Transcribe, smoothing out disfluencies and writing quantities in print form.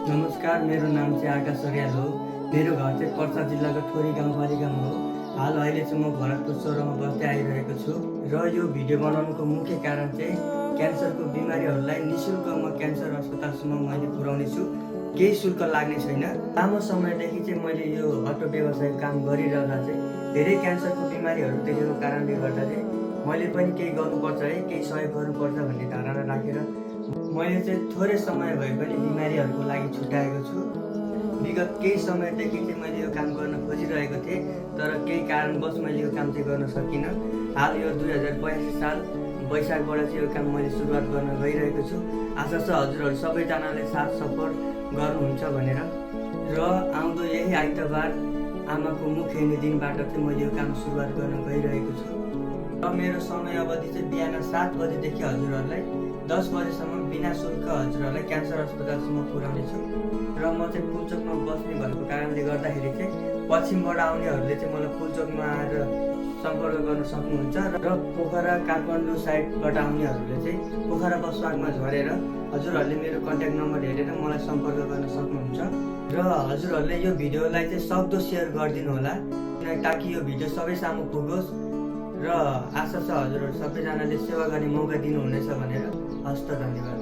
नमस्कार, मेरो नाम चाहिँ आकाश अर्याल हो। मेरो घर चाहिँ पर्सा जिल्लाको ठोरी गाउँपालिकामा हो। हाल अहिले चाहिँ म भरतपुर सोह्रमा बस्दै आइरहेको छु र यो भिडियो बनाउनुको मुख्य कारण चाहिँ क्यान्सरको बिमारीहरूलाई निःशुल्क म क्यान्सर अस्पतालसम्म मैले पुर्याउने छु। केही शुल्क लाग्ने छैन। लामो समयदेखि चाहिँ मैले यो अटो व्यवसायको काम गरिरहँदा चाहिँ धेरै क्यान्सरको बिमारीहरू देखेको कारणले गर्दा चाहिँ मैले पनि केही गर्नुपर्छ है, केही सहयोग गर्नुपर्छ भन्ने धारणा राखेर मैले चाहिँ थोरै समय भए पनि बिमारीहरूको लागि छुट्याएको छु। विगत केही समयदेखि चाहिँ मैले यो काम गर्न खोजिरहेको थिएँ, तर केही कारणवश मैले यो काम चाहिँ गर्न सकिनँ। हाल यो 2082 साल वैशाखबाट चाहिँ यो काम मैले सुरुवात गर्न गइरहेको छु। आशा छ हजुरहरू सबैजनाले साथ सपोर्ट गर्नुहुन्छ भनेर। र आउँदो यही आइतबार आमाको मुख हेर्ने दिनबाट चाहिँ मैले यो काम सुरुवात गर्न गइरहेको छु। र मेरो समय अवधि चाहिँ बिहान 7 बजेदेखि हजुरहरूलाई 10 बजेसम्म बिना शुल्क हजुरहरूलाई क्यान्सर अस्पतालसम्म पुर्याउने छु। र म चाहिँ पुल्चोकमा बस्ने भएको कारणले गर्दाखेरि चाहिँ पश्चिमबाट आउनेहरूले चाहिँ मलाई पुल्चोकमा आएर सम्पर्क गर्न सक्नुहुन्छ र पोखरा काठमाडौँ साइडबाट आउनेहरूले चाहिँ पोखरा बस पार्कमा झरेर हजुरहरूले मेरो कन्ट्याक्ट नम्बर हेरेर मलाई सम्पर्क गर्न सक्नुहुन्छ। र हजुरहरूले यो भिडियोलाई चाहिँ सक्दो सेयर गरिदिनु होला ताकि यो भिडियो सबै सामु पुगोस् र आशा छ हजुरहरू सबैजनाले सेवा गर्ने मौका दिनुहुनेछ भनेर। हस्त, धन्यवाद।